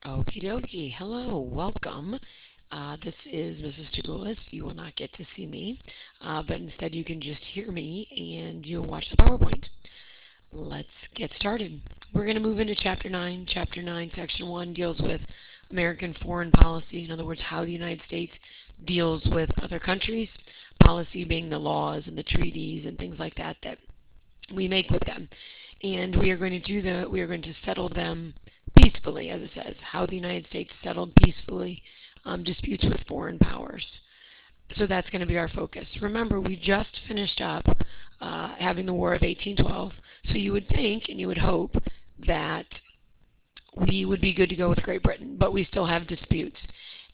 Okie dokie. Hello, welcome. This is Mrs. Toulis. You will not get to see me, but instead you can just hear me and you'll watch the PowerPoint. Let's get started. We're going to move into Chapter 9. Chapter 9, Section 1 deals with American foreign policy. In other words, how the United States deals with other countries. Policy being the laws and the treaties and things like that that we make with them. And we are going to settle them peacefully, as it says, how the United States settled peacefully disputes with foreign powers. So that's going to be our focus. Remember, we just finished up having the War of 1812, so you would think and you would hope that we would be good to go with Great Britain, but we still have disputes.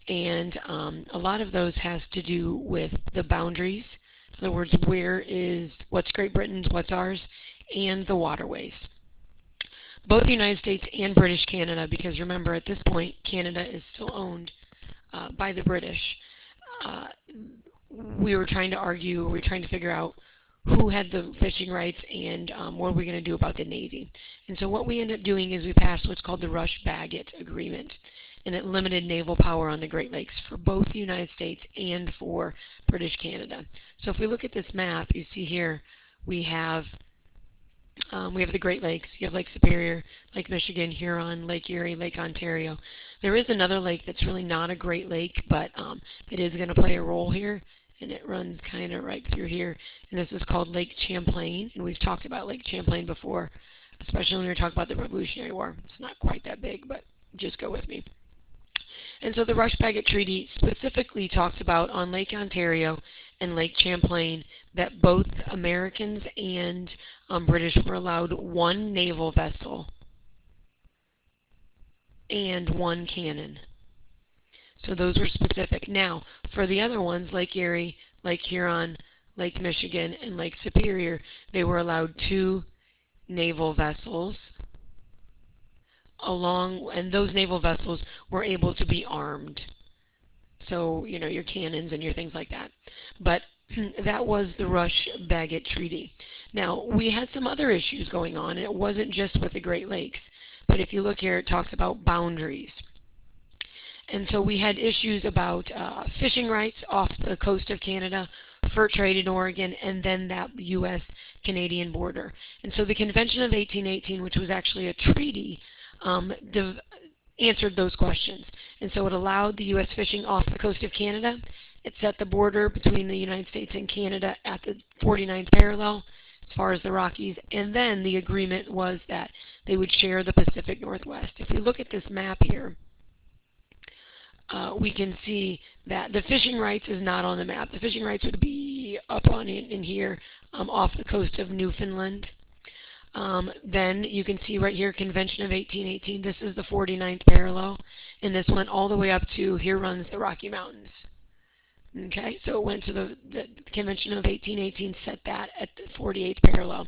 And a lot of those has to do with the boundaries. In other words, what's Great Britain's, what's ours, and the waterways. Both the United States and British Canada, because remember at this point Canada is still owned by the British. We were trying to figure out who had the fishing rights and what we're going to do about the Navy. And so what we ended up doing is we passed what's called the Rush-Bagot Agreement, and it limited naval power on the Great Lakes for both the United States and for British Canada. So if we look at this map, you see here we have the Great Lakes. You have Lake Superior, Lake Michigan, Huron, Lake Erie, Lake Ontario. There is another lake that's really not a Great Lake, but it is going to play a role here, and it runs kind of right through here. And this is called Lake Champlain, and we've talked about Lake Champlain before, especially when we were talking about the Revolutionary War. It's not quite that big, but just go with me. And so the Rush-Bagot Treaty specifically talks about on Lake Ontario and Lake Champlain that both Americans and British were allowed one naval vessel and one cannon. So those were specific. Now, for the other ones, Lake Erie, Lake Huron, Lake Michigan, and Lake Superior, they were allowed two naval vessels and those naval vessels were able to be armed. So, your cannons and your things like that. But that was the Rush-Bagot Treaty. Now, we had some other issues going on, and it wasn't just with the Great Lakes. But if you look here, it talks about boundaries. And so we had issues about fishing rights off the coast of Canada, fur trade in Oregon, and then that U.S.-Canadian border. And so the Convention of 1818, which was actually a treaty, answered those questions. And so it allowed the U.S. fishing off the coast of Canada. It set the border between the United States and Canada at the 49th parallel as far as the Rockies. And then the agreement was that they would share the Pacific Northwest. If we look at this map here, we can see that the fishing rights is not on the map. The fishing rights would be up in here off the coast of Newfoundland. Then you can see right here, Convention of 1818. This is the 49th parallel, and this went all the way up to here runs the Rocky Mountains. Okay, so it went to the Convention of 1818, set that at the 49th parallel,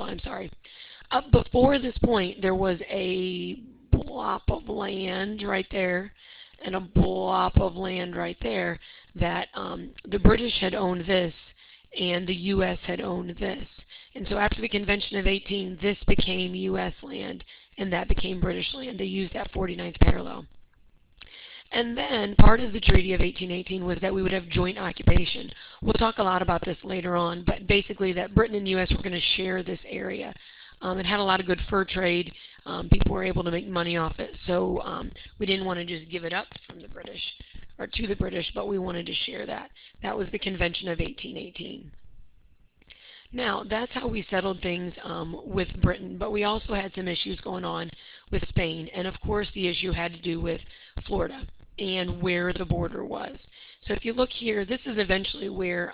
I'm sorry. Up before this point, there was a blob of land right there and a blob of land right there that the British had owned this and the U.S. had owned this. And so after the Convention of 18, this became U.S. land, and that became British land. They used that 49th parallel. And then part of the Treaty of 1818 was that we would have joint occupation. We'll talk a lot about this later on, but basically that Britain and U.S. were going to share this area. It had a lot of good fur trade. People were able to make money off it. So we didn't want to just give it up from the British or to the British, but we wanted to share that. That was the Convention of 1818. Now, that's how we settled things with Britain, but we also had some issues going on with Spain, and of course the issue had to do with Florida and where the border was. So if you look here, this is eventually where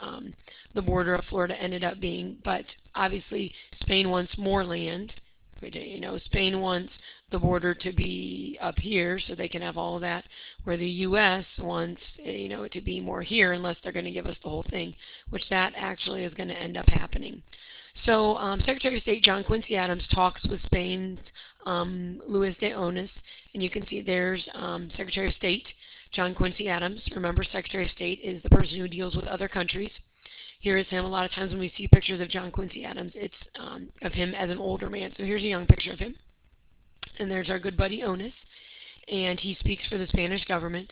the border of Florida ended up being, but obviously Spain wants more land. Spain wants the border to be up here so they can have all of that, where the U.S. wants it to be more here unless they're going to give us the whole thing, which that actually is going to end up happening. So Secretary of State John Quincy Adams talks with Spain's Luis de Onís, and you can see there's Secretary of State John Quincy Adams. Remember, Secretary of State is the person who deals with other countries. Here is him. A lot of times when we see pictures of John Quincy Adams, it's of him as an older man. So here's a young picture of him. And there's our good buddy Onís. and he speaks for the Spanish government.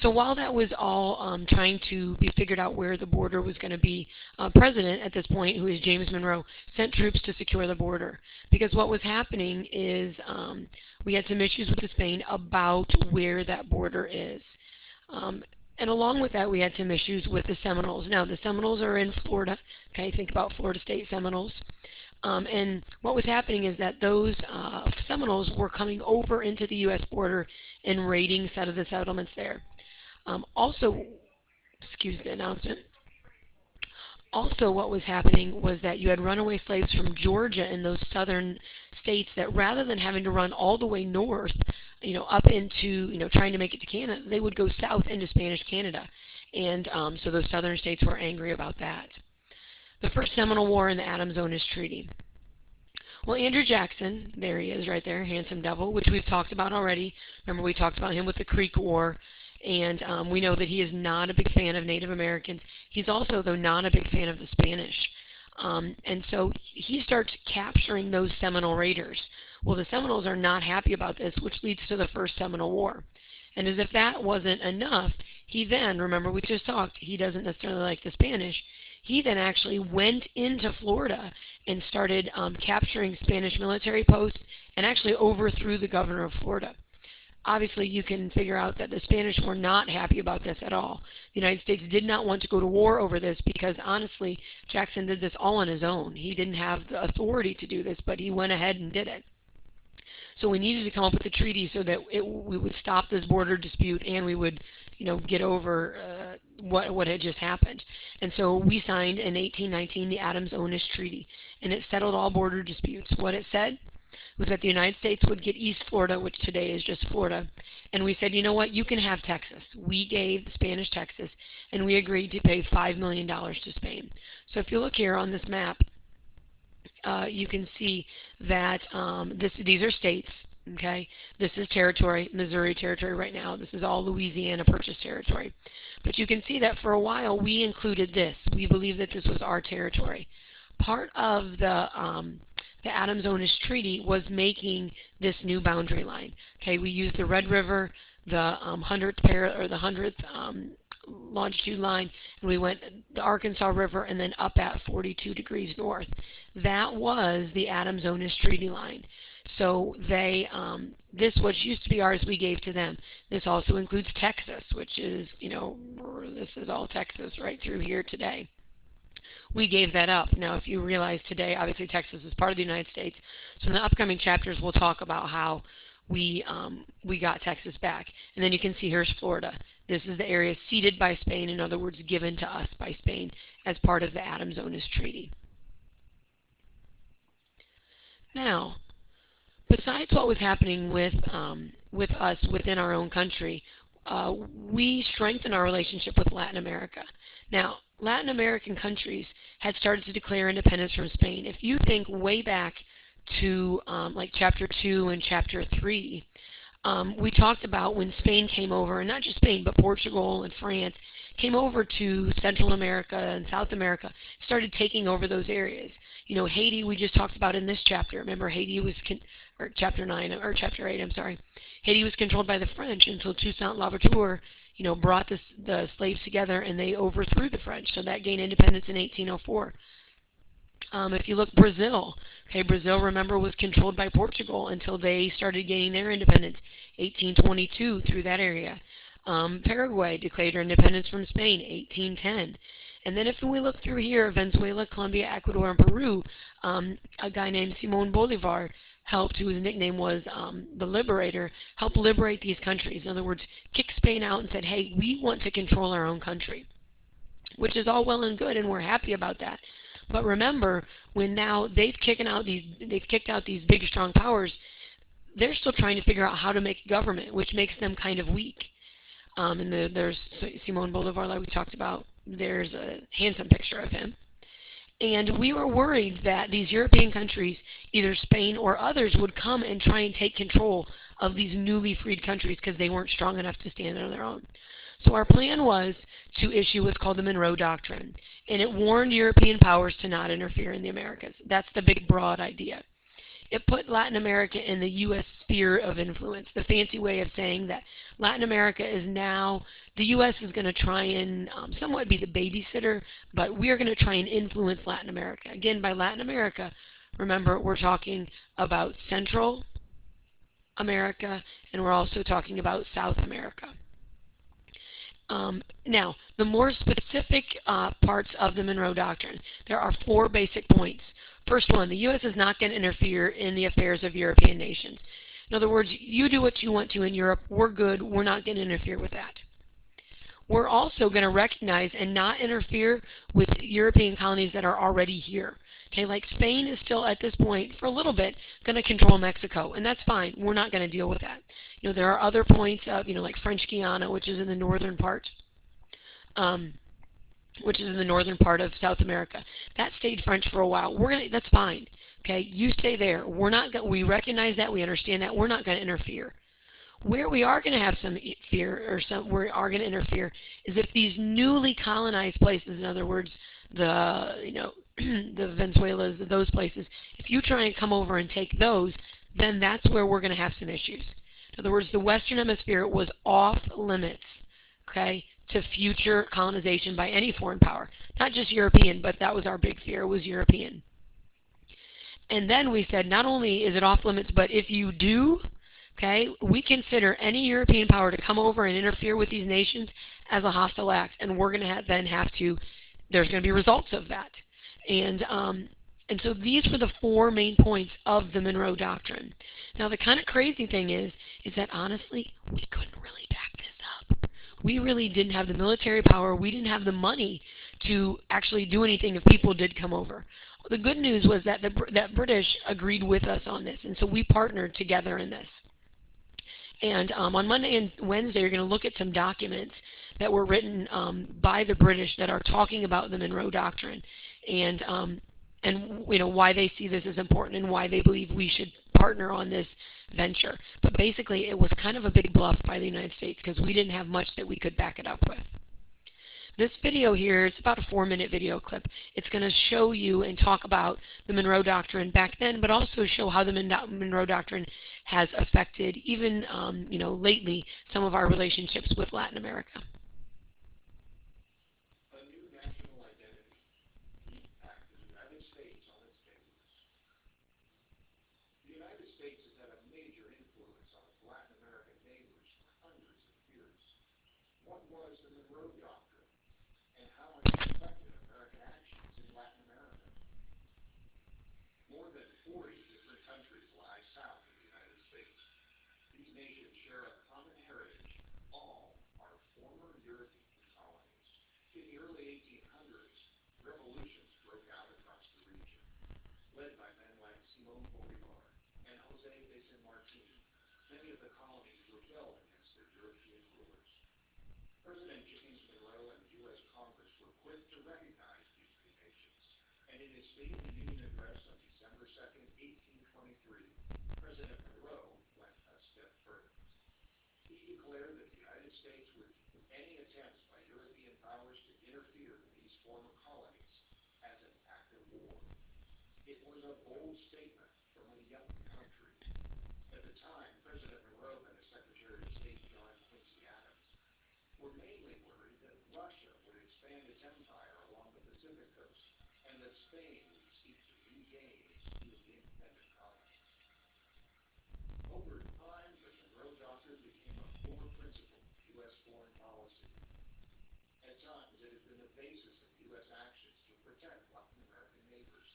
So while that was all trying to be figured out where the border was going to be, President at this point, who is James Monroe, sent troops to secure the border. Because what was happening is we had some issues with Spain about where that border is. And along with that, we had some issues with the Seminoles. Now, the Seminoles are in Florida. Okay, think about Florida State Seminoles. And what was happening is that those Seminoles were coming over into the U.S. border and raiding some of the settlements there. Also, excuse the announcement. Also, what was happening was that you had runaway slaves from Georgia and those southern states that rather than having to run all the way north, up into, trying to make it to Canada, they would go south into Spanish Canada. And so those southern states were angry about that. The First Seminole War and the Adams-Onis Treaty. Well, Andrew Jackson, there he is right there, handsome devil, which we've talked about already. Remember, we talked about him with the Creek War. And we know that he is not a big fan of Native Americans. He's also, though, not a big fan of the Spanish. And so he starts capturing those Seminole raiders. Well, the Seminoles are not happy about this, which leads to the First Seminole War. And as if that wasn't enough, he then, remember we just talked, he doesn't necessarily like the Spanish. He then actually went into Florida and started capturing Spanish military posts and actually overthrew the governor of Florida. Obviously, you can figure out that the Spanish were not happy about this at all. The United States did not want to go to war over this because, honestly, Jackson did this all on his own. He didn't have the authority to do this, but he went ahead and did it. So we needed to come up with a treaty so that we would stop this border dispute and we would, get over what had just happened. And so we signed in 1819 the Adams-Onis Treaty, and it settled all border disputes. What it said was that the United States would get East Florida, which today is just Florida, and we said, you know what, you can have Texas. We gave the Spanish Texas, and we agreed to pay $5 million to Spain. So if you look here on this map, you can see that these are states, okay? This is territory, Missouri territory right now. This is all Louisiana Purchase territory. But you can see that for a while we included this. We believed that this was our territory. Part of the Adams-Onis Treaty was making this new boundary line. Okay, we used the Red River, the 100th longitude line, and we went the Arkansas River and then up at 42 degrees north. That was the Adams-Onis Treaty line. So they, this what used to be ours, we gave to them. This also includes Texas, which is, this is all Texas right through here today. We gave that up. Now, if you realize today, obviously Texas is part of the United States. So in the upcoming chapters, we'll talk about how we got Texas back. And then you can see here's Florida. This is the area ceded by Spain, in other words, given to us by Spain as part of the Adams-Onis Treaty. Now, besides what was happening with us within our own country, we strengthened our relationship with Latin America. Now, Latin American countries had started to declare independence from Spain. If you think way back to like Chapter 2 and Chapter 3, we talked about when Spain came over, and not just Spain, but Portugal and France, came over to Central America and South America, started taking over those areas. Haiti we just talked about in this chapter. Remember, Haiti was, or Chapter 9, or Chapter 8, I'm sorry. Haiti was controlled by the French until Toussaint Louverture brought the slaves together and they overthrew the French. So that gained independence in 1804. If you look Brazil, okay, Brazil, remember, was controlled by Portugal until they started gaining their independence, 1822 through that area. Paraguay declared their independence from Spain, 1810. And then if we look through here, Venezuela, Colombia, Ecuador, and Peru, a guy named Simón Bolívar helped, whose nickname was the Liberator, helped liberate these countries. In other words, kicked Spain out and said, hey, we want to control our own country, which is all well and good, and we're happy about that. But remember, when now they've kicked out these big, strong powers, they're still trying to figure out how to make a government, which makes them kind of weak. And there's Simón Bolívar, like we talked about. There's a handsome picture of him. And we were worried that these European countries, either Spain or others, would come and try and take control of these newly freed countries because they weren't strong enough to stand on their own. So our plan was to issue what's called the Monroe Doctrine, and it warned European powers to not interfere in the Americas. That's the big, broad idea. it put Latin America in the U.S. sphere of influence. The fancy way of saying that Latin America is now, the U.S. is going to try and somewhat be the babysitter, but we are going to try and influence Latin America. Again, by Latin America, remember, we're talking about Central America, and we're also talking about South America. Now, the more specific parts of the Monroe Doctrine, there are 4 basic points. First one, the U.S. is not going to interfere in the affairs of European nations. In other words, you do what you want to in Europe. We're good. We're not going to interfere with that. We're also going to recognize and not interfere with European colonies that are already here. Okay, like Spain is still at this point, for a little bit, going to control Mexico, and that's fine. We're not going to deal with that. You know, there are other points of, you know, like French Guiana, which is in the northern part, of South America. That stayed French for a while. That's fine. Okay, you stay there. We recognize that. We understand that. We're not going to interfere. Where we are going to have some fear, we are going to interfere, is if these newly colonized places, in other words, the Venezuelas, those places, if you try and come over and take those, then that's where we're going to have some issues. In other words, the Western Hemisphere was off limits, okay, to future colonization by any foreign power. Not just European, but that was our big fear, was European. And then we said, not only is it off limits, but if you do, okay, we consider any European power to come over and interfere with these nations as a hostile act, and we're going to then have to, there's going to be results of that. And so these were the 4 main points of the Monroe Doctrine. Now the kind of crazy thing is that honestly, we couldn't really back this up. We really didn't have the military power. We didn't have the money to actually do anything if people did come over. The good news was that that British agreed with us on this, and so we partnered together in this. And on Monday and Wednesday, you're going to look at some documents that were written by the British that are talking about the Monroe Doctrine, and you know, why they see this as important and why they believe we should partner on this venture. But basically, it was kind of a big bluff by the United States because we didn't have much that we could back it up with. This video here is about a 4-minute video clip. It's going to show you and talk about the Monroe Doctrine back then, but also show how the Monroe Doctrine has affected, even you know, lately, some of our relationships with Latin America. A new national identity impacts the United States on its basis. The United States has had a major influence on its Latin American neighbors for hundreds of years. What was the Monroe Doctrine, and how has it affected American actions in Latin America? More than 40 different countries lie south of the United States. These nations share a common heritage. All are former European colonies. In the early 1800s, revolutions broke out across the region. Led by men like Simón Bolívar and José de San Martín, many of the colonies rebelled against their European rulers. President James Monroe and the U.S. Congress were quick to recognize these new nations, and in his State of the Union address on December 2nd, 1823, President Monroe went a step further. He declared that the United States would do any attempts by European powers to interfere in these former colonies as an act of war. It was a bold statement from a young country. At the time, President Monroe and the Secretary of State, John Quincy Adams, were mainly worried that Russia would expand its empire along the Pacific coast and that Spain would seek to regain its newly independent colonies. Over time, the Monroe Doctrine became a core principle of U.S. foreign policy. At times, it has been the basis of U.S. actions to protect Latin American neighbors.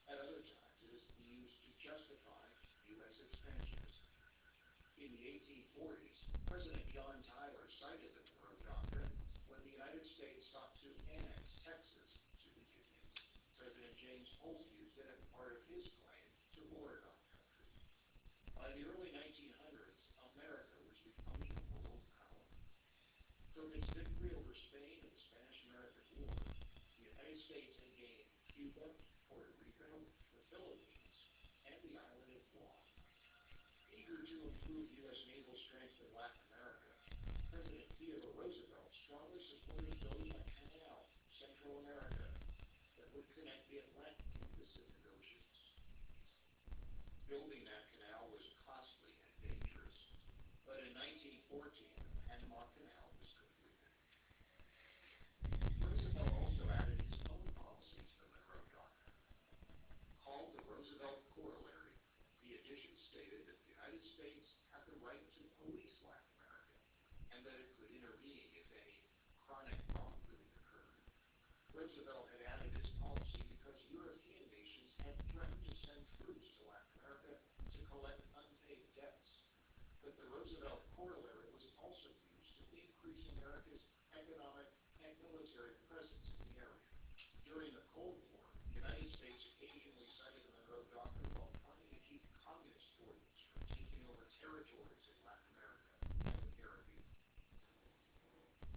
At other times, it has been used to justify U.S. expansionism. In the 1840s, President John Tyler cited the Monroe Doctrine when the United States sought to annex Texas to the Union. President James Polk used it as part of his claim to Oregon country. By the early 1900s, America was becoming a world power. From its victory over Spain in the Spanish-American War, the United States had gained Cuba, Puerto Rico, the Philippines, and the island of Guam. Eager to improve U.S. naval strength in Latin America, President Theodore Roosevelt strongly supported building a canal in Central America that would connect the Atlantic and Pacific Oceans. Building that canal was costly and dangerous, but in 1914, the Panama Canal was completed. Roosevelt also added his own policy to the Monroe Doctrine. Called the Roosevelt Corollary, the addition stated that the United States had the right to police Latin America, and that it could intervene if any chronic wrongdoing occurred. Roosevelt had added this policy because European nations had threatened to send troops to Latin America to collect unpaid debts. But the Roosevelt Corollary was also used to increase America's economic and military presence in the area. During the Cold War, the United States occasionally cited the Monroe Doctrine while trying to keep communist forces from taking over territories in Latin America and the Caribbean.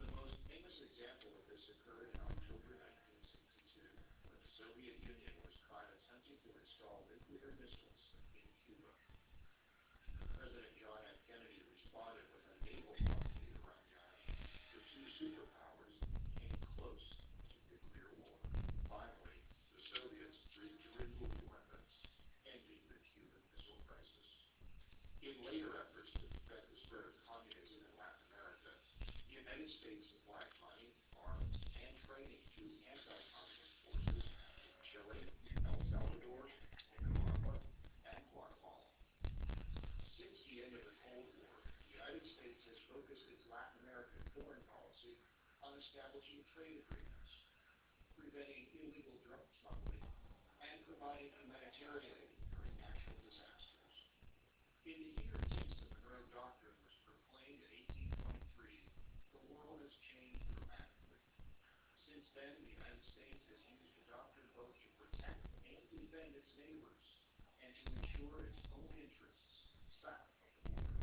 The most famous example of this occurred in October 1962, when the Soviet Union was caught attempting to install nuclear missiles in Cuba. President John F. Kennedy responded with a naval blockade around the island. The two superpowers came close to nuclear war. Finally, the Soviets agreed to remove the weapons, ending the Cuban Missile Crisis. In later efforts to prevent the spread of communism in Latin America, the United States supplied money, arms, and training to anti-communist forces in Chile, El Salvador, Nicaragua, and Guatemala. Since the end of the Cold War, the United States has focused its Latin American foreign policy on establishing trade agreements, preventing illegal drug smuggling, and providing humanitarian aid during natural disasters. In the years since the Monroe Doctrine was proclaimed in 1823, the world has changed dramatically. Since then, the United States has used the doctrine both to protect and defend its neighbors, and to ensure its own interests south of the border.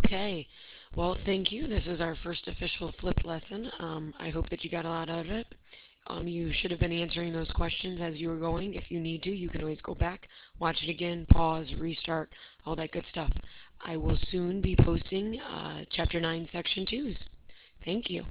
Okay. Well, thank you. This is our first official flip lesson. I hope that you got a lot out of it. You should have been answering those questions as you were going. If you need to, you can always go back, watch it again, pause, restart, all that good stuff. I will soon be posting Chapter 9, Section 2s. Thank you.